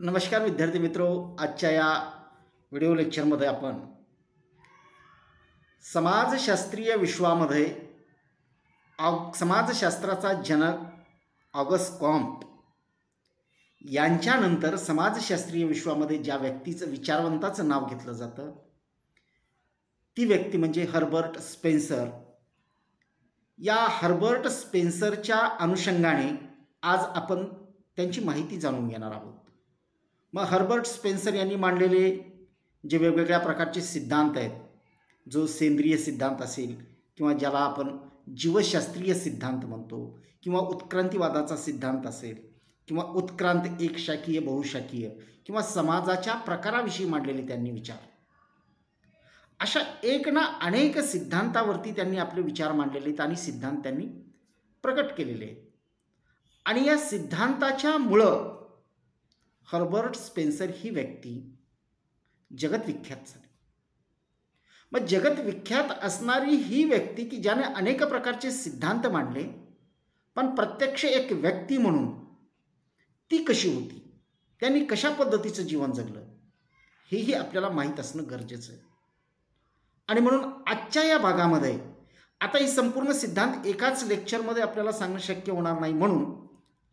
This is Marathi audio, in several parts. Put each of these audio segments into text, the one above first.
नमस्कार विद्यार्थी मित्रो, आजच्या या व्हिडिओ लेक्चरमध्ये आपण समाजशास्त्रीय विश्वामध्ये समाजशास्त्राचा जनक ऑगस्ट कॉम्ट यांच्यानंतर समाजशास्त्रीय विश्वामध्ये ज्या व्यक्तीचं विचारवंताचं नाव घेतलं जातं ती व्यक्ती म्हणजे हर्बर्ट स्पेन्सर। या हर्बर्ट स्पेन्सरच्या अनुषंगाने आज आपण त्यांची माहिती जाणून घेणार आहोत। मग हर्बर्ट स्पेन्सर यांनी मांडलेले जे वेगवेगळ्या प्रकारचे सिद्धांत आहेत, जो सेंद्रिय सिद्धांत असेल किंवा ज्याला आपण जीवशास्त्रीय सिद्धांत म्हणतो, किंवा उत्क्रांतीवादाचा सिद्धांत असेल, किंवा उत्क्रांत एकशाखीय बहुशाखीय, किंवा समाजाच्या प्रकाराविषयी मांडलेले त्यांनी विचार, अशा एक ना अनेक सिद्धांतावरती त्यांनी आपले विचार मांडलेले आहेत आणि सिद्धांत त्यांनी प्रकट केलेले आहेत। आणि या सिद्धांताच्या मुळं हर्बर्ट स्पेन्सर ही व्यक्ती जगतविख्यात झाली। मग जगतविख्यात असणारी ही व्यक्ती की ज्याने अनेक प्रकारचे सिद्धांत मांडले, पण प्रत्यक्ष एक व्यक्ती म्हणून ती कशी होती, त्यांनी कशा पद्धतीचं जीवन जगलं, हेही आपल्याला माहीत असणं गरजेचं आहे। आणि म्हणून आजच्या या भागामध्ये आता ही संपूर्ण सिद्धांत एकाच लेक्चरमध्ये आपल्याला सांगणं शक्य होणार नाही, म्हणून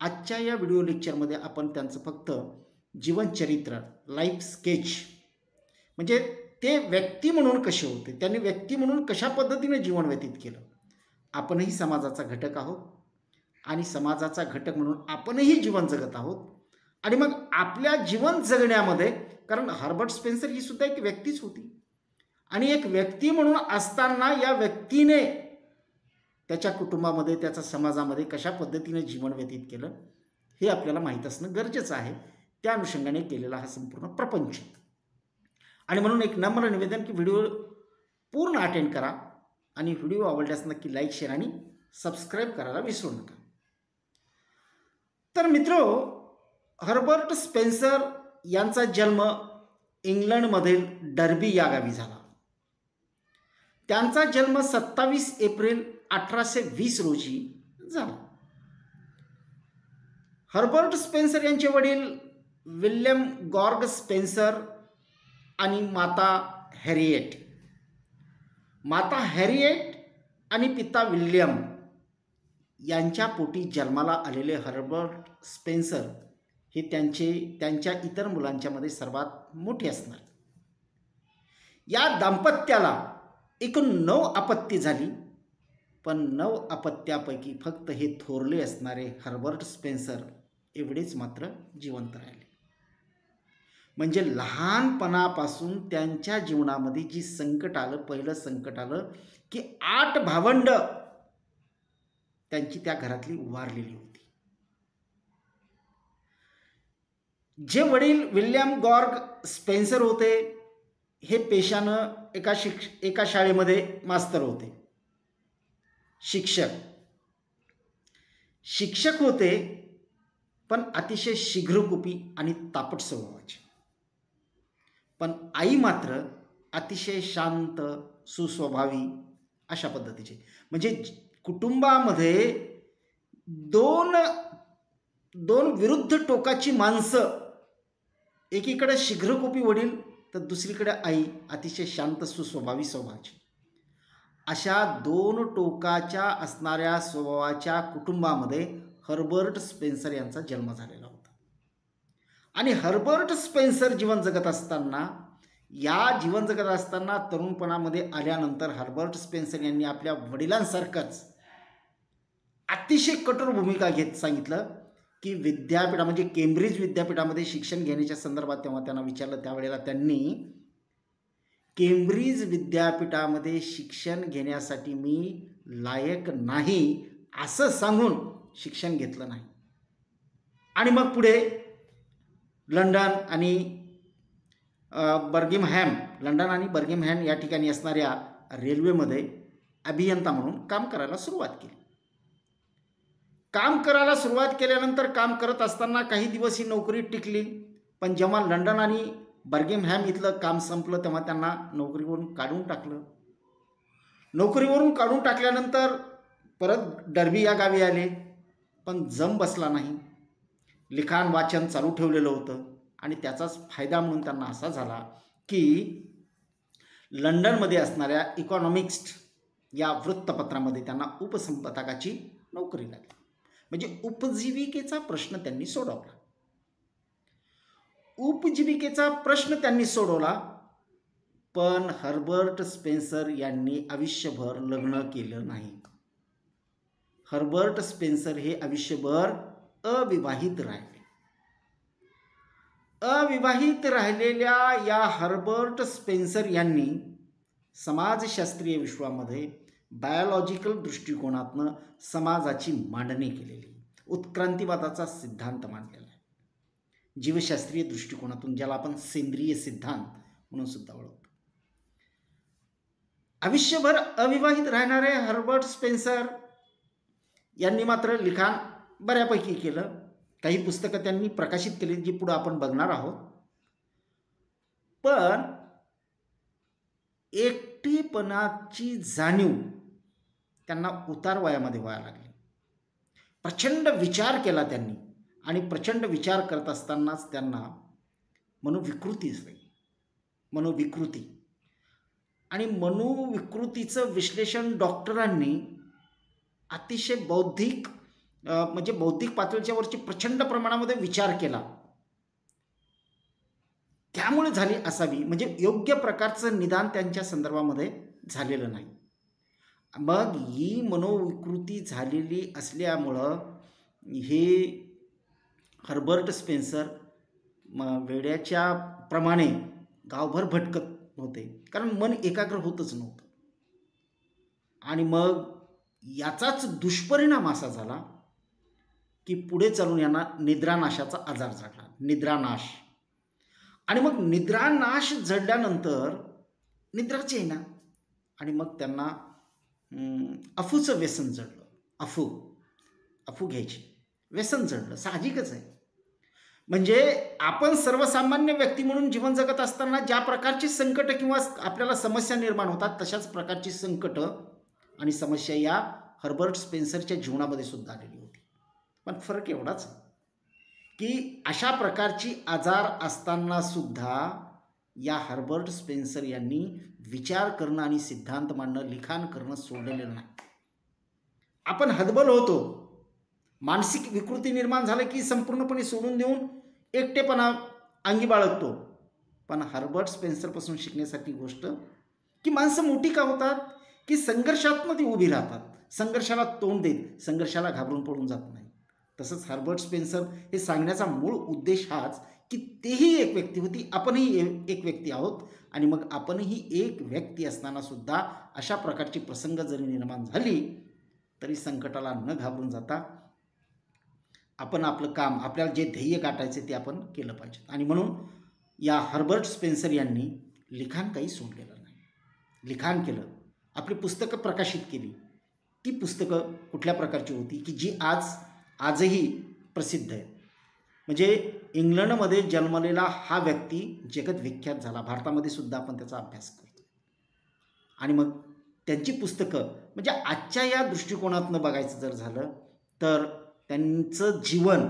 आजच्या या व्हिडिओ लेक्चरमध्ये आपण त्यांचं फक्त जीवनचरित्र, लाईफ स्केच, म्हणजे ते व्यक्ती म्हणून कसे होते, त्यांनी व्यक्ती म्हणून कशा पद्धतीने जीवन व्यतीत केलं, आपणही समाजाचा घटक आहोत आणि समाजाचा घटक म्हणून आपणही जीवन जगत आहोत। आणि मग आपल्या जीवन जगण्यामध्ये, कारण हर्बर्ट स्पेन्सर ही सुद्धा एक व्यक्तीच होती, आणि एक व्यक्ती म्हणून असताना या व्यक्तीने त्याच्या कुटुंबामध्ये, त्याच्या समाजामध्ये कशा पद्धतीने जीवन व्यतीत केलं हे आपल्याला माहीत असणं गरजेचं आहे। त्या अनुषंगाने केलेला हा संपूर्ण प्रपंच। आणि म्हणून एक नम्र निवेदन की व्हिडिओ पूर्ण अटेंड करा आणि व्हिडिओ आवडल्यास नक्की लाईक, शेअर आणि सबस्क्राईब करायला विसरू नका। तर मित्रो, हर्बर्ट स्पेन्सर यांचा जन्म इंग्लंडमधील डर्बी या गावी झाला। त्यांचा जन्म 27 एप्रिल 1820 रोजी झाला। हर्बर्ट स्पेन्सर यांचे वडील विल्यम गॉर्ग स्पेन्सर आणि माता हॅरिएट आणि पिता विल्यम यांच्या पोटी जन्माला आलेले हर्बर्ट स्पेन्सर हे त्यांच्या इतर मुलांच्या मध्ये सर्वात मोठे असणार। या दाम्पत्याला एकूण 9 अपत्ये झाली, पण 9 अपत्यापैकी फक्त हे थोरले असणारे हर्बर्ट स्पेन्सर एवढेच मात्र जिवंत राहिले। म्हणजे लहानपणापासून त्यांच्या जीवनामध्ये जी संकट आलं, पहिलं संकट आलं की 8 भावंड त्यांची त्या घरातली उभारलेली होती। जे वडील विल्यम गॉर्ग स्पेन्सर होते हे पेशानं एका शाळेमध्ये मास्तर होते, शिक्षक होते, पण अतिशय शीघ्रकुपी आणि तापट स्वभावाचे। पण आई मात्र अतिशय शांत, सुस्वभावी अशा पद्धतीचे। म्हणजे कुटुंबामध्ये दोन विरुद्ध टोकाची माणसं, एकीकडे शीघ्रकुपी वडील तर दुसरीकडे आई अतिशय शांत सुस्वभावी स्वभावाची, अशा 2 टोकाच्या असणाऱ्या स्वभावाच्या कुटुंबामध्ये हर्बर्ट स्पेन्सर यांचा जन्म झालेला होता। आणि हर्बर्ट स्पेन्सर जीवन जगत असताना तरुणपणामध्ये आल्यानंतर हर्बर्ट स्पेन्सर यांनी आपल्या वडिलांसारखंच अतिशय कठोर भूमिका सांगितलं की विद्यापीठा म्हणजे केम्ब्रिज विद्यापीठामध्ये शिक्षण घेण्याच्या संदर्भात तेव्हा त्यांना विचारलं, त्यावेळेला त्यांनी केम्ब्रिज विद्यापीठामध्ये शिक्षण घेण्यासाठी मी लायक नाही असं सांगून शिक्षण घेतलं नाही। आणि मग पुढे लंडन आणि बर्मिंगहॅम या ठिकाणी असणाऱ्या रेल्वेमध्ये अभियंता म्हणून काम करायला सुरुवात केली। काम करायला सुरुवात केल्यानंतर काम करत असताना काही दिवस ही नोकरी टिकली, पण जेव्हा लंडन आणि बर्मिंगहॅम इथलं काम संपलं तेव्हा त्यांना नोकरीवरून काढून टाकलं। नोकरीवरून काढून टाकल्यानंतर परत डर्बी या गावी आले, पण जम बसला नाही। लिखाण वाचन चालू ठेवलेलं होतं आणि त्याचाच फायदा म्हणून त्यांना असा झाला की लंडनमध्ये असणाऱ्या इकॉनॉमिस्ट या वृत्तपत्रामध्ये त्यांना उपसंपादकाची नोकरी लागली. म्हणजे उपजीविकेचा प्रश्न त्यांनी सोडवला. उपजीविकेचा प्रश्न त्यांनी सोडवला, पण हर्बर्ट स्पेन्सर यांनी आयुष्यभर लग्न केलं नाही. हर्बर्ट स्पेन्सर हे आयुष्यभर अविवाहित राहिले. अविवाहित राहिलेल्या या हर्बर्ट स्पेन्सर यांनी समाजशास्त्रीय विश्वामध्ये बायोलॉजिकल दृष्टिकोनातनं समाजाची मांडणी केलेली, उत्क्रांतीवादाचा सिद्धांत मांडलेला आहे. जीवशास्त्रीय दृष्टिकोनातून, ज्याला आपण सेंद्रिय सिद्धांत म्हणून सुद्धा ओळखतो. आयुष्यभर अविवाहित राहणारे हर्बर्ट स्पेन्सर यांनी मात्र लिखाण बऱ्यापैकी केलं. काही पुस्तकं त्यांनी प्रकाशित केली, जी पुढे आपण बघणार आहोत. पण एकटेपणाची जाणीव त्यांना उतार वयामध्ये व्हायला लागली. प्रचंड विचार केला त्यांनी, आणि प्रचंड विचार करत असतानाच त्यांना मनोविकृती झाली. मनोविकृती आणि मनोविकृतीचं विश्लेषण डॉक्टरांनी अतिशय बौद्धिक म्हणजे बौद्धिक पातळीच्यावरची प्रचंड प्रमाणामध्ये विचार केला, त्यामुळे झाली असावी. म्हणजे योग्य प्रकारचं निदान त्यांच्या संदर्भामध्ये झालेलं नाही. मग ही मनोविकृती झालेली असल्यामुळं हे हर्बर्ट स्पेन्सर वेड्याच्या प्रमाणे गावभर भटकत होते, कारण मन एकाग्र होतच नव्हतं. आणि मग याचाच दुष्परिणाम असा झाला की पुढे चालून यांना निद्रानाशाचा आजार झाला. निद्रानाश. आणि मग निद्रानाश जडल्यानंतर निद्राच येईना, आणि मग त्यांना अफूचं व्यसन जडलं. अफू घ्यायची व्यसन जडलं. साहजिकच आहे. म्हणजे आपण सर्वसामान्य व्यक्ती म्हणून जीवन जगत असताना ज्या प्रकारची संकट किंवा आपल्याला समस्या निर्माण होतात, तशाच प्रकारची संकट आणि समस्या या हर्बर्ट स्पेन्सरच्या जीवनामध्ये सुद्धा आलेली होती. पण फरक एवढाच की अशा प्रकारची आजार असताना सुद्धा या हर्बर्ट स्पेन्सर यांनी विचार करणं आणि सिद्धांत मांडणं, लिखाण करणं सोडलेलं नाही. आपण हतबल होतो, मानसिक विकृती निर्माण झाली की संपूर्णपणे सोडून देऊन एकटेपणा अंगी बाळगतो. पण हर्बर्ट स्पेन्सरपासून शिकण्यासारखी गोष्ट की माणसं मोठी का होतात, की संघर्षातनं ती उभी राहतात, संघर्षाला तोंड देत, संघर्षाला घाबरून पडून जात नाही. तसंच हर्बर्ट स्पेन्सर हे सांगण्याचा मूळ उद्देश हाच की तेही एक व्यक्ती होती, आपणही एक व्यक्ती आहोत, आणि मग आपणही एक व्यक्ती असताना सुद्धा अशा प्रकारची प्रसंग जरी निर्माण झाली तरी संकटाला न घाबरून जाता आपण आपलं काम, आपल्याला जे ध्येय गाठायचे ते आपण केलं पाहिजे. आणि म्हणून या हर्बर्ट स्पेन्सर यांनी लिखाण काही सोडलेलं नाही. लिखाण केलं, आपली पुस्तकं प्रकाशित केली. ती पुस्तकं कुठल्या प्रकारची होती की जी आजही प्रसिद्ध आहे. म्हणजे इंग्लंडमध्ये जन्मलेला हा व्यक्ती जगद्विख्यात झाला. भारतामध्ये सुद्धा आपण त्याचा अभ्यास करतो. आणि मग त्यांची पुस्तकं म्हणजे आजच्या या दृष्टिकोनातनं बघायचं जर झालं तर त्यांचं जीवन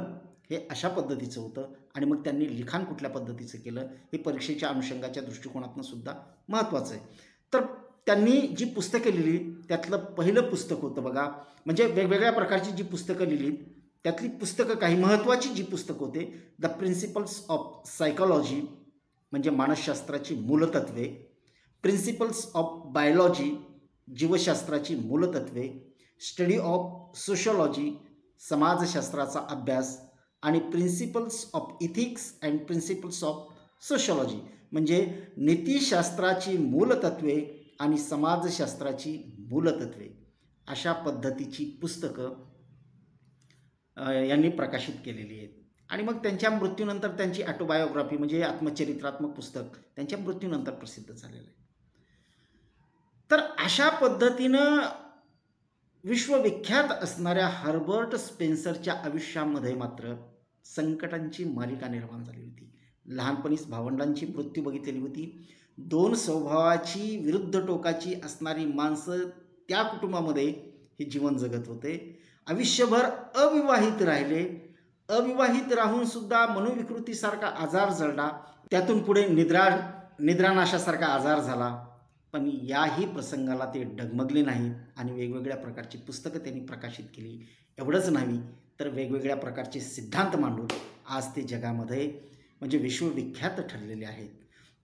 हे अशा पद्धतीचं होतं. आणि मग त्यांनी लिखाण कुठल्या पद्धतीचं केलं हे परीक्षेच्या अनुषंगाच्या दृष्टिकोनातनं सुद्धा महत्त्वाचं आहे. तर त्यांनी जी पुस्तकं लिहिली त्यातलं पहिलं पुस्तक होतं बघा, म्हणजे वेगवेगळ्या प्रकारची जी पुस्तकं लिहिली त्यातली पुस्तकं काही महत्त्वाची जी पुस्तकं होते, द प्रिन्सिपल्स ऑफ सायकॉलॉजी म्हणजे मानसशास्त्राची मूलतत्वे, प्रिन्सिपल्स ऑफ बायोलॉजी जीवशास्त्राची मूलतत्वे, स्टडी ऑफ सोशॉलॉजी समाजशास्त्राचा अभ्यास, आणि principles of ethics and principles of sociology म्हणजे नीतिशास्त्राची मूलतत्वे आणि समाजशास्त्राची मूलतत्वे, अशा पद्धतीची पुस्तकं यांनी प्रकाशित केलेली आहेत. आणि मग त्यांच्या मृत्यूनंतर त्यांची ऑटोबायोग्राफी म्हणजे आत्मचरित्रात्मक पुस्तक त्यांच्या मृत्यूनंतर प्रसिद्ध झालेलं आहे. तर अशा पद्धतीनं विश्वविख्यात असणाऱ्या हर्बर्ट स्पेन्सरच्या आयुष्यामध्ये मात्र संकटांची मालिका निर्माण झाली होती. लहानपणीच भावंडांची मृत्यू बघितलेली होती. 2 स्वभावाची विरुद्ध टोकाची असणारी माणसं त्या कुटुंबामध्ये हे जीवन जगत होते. आयुष्यभर अविवाहित राहिले, अविवाहित राहून सुद्धा मनोविकृतीसारखा आजार जळला, त्यातून पुढे निद्रानाशासारखा आजार झाला. पण याही प्रसंगाला ते डगमगले नाही आणि वेगवेगळ्या प्रकारची पुस्तकं त्यांनी प्रकाशित केली. एवढंच नाही तर वेगवेगळ्या प्रकारचे सिद्धांत मांडून आज ते जगामध्ये म्हणजे विश्वविख्यात ठरलेले आहेत.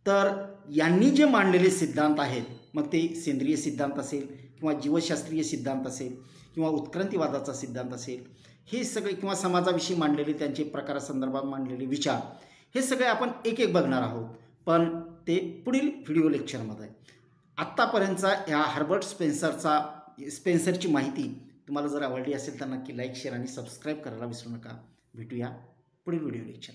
तर यांनी जे मांडलेले सिद्धांत आहेत, मग ते सेंद्रिय सिद्धांत असेल किंवा जीवशास्त्रीय सिद्धांत असेल किंवा उत्क्रांतीवादाचा सिद्धांत असेल, हे सगळे किंवा समाजाविषयी मांडलेले त्यांचे प्रकारासंदर्भात मांडलेले विचार, हे सगळे आपण एक एक बघणार आहोत. पण ते पुढील व्हिडिओ लेक्चरमध्ये. आत्तापर्यंतचा ह्या हर्बर्ट स्पेन्सरची माहिती तुम्हाला जर आवडली असेल तर नक्की लाईक, शेअर आणि सबस्क्राईब करायला विसरू नका. भेटूया पुढील व्हिडिओ लेक्चर.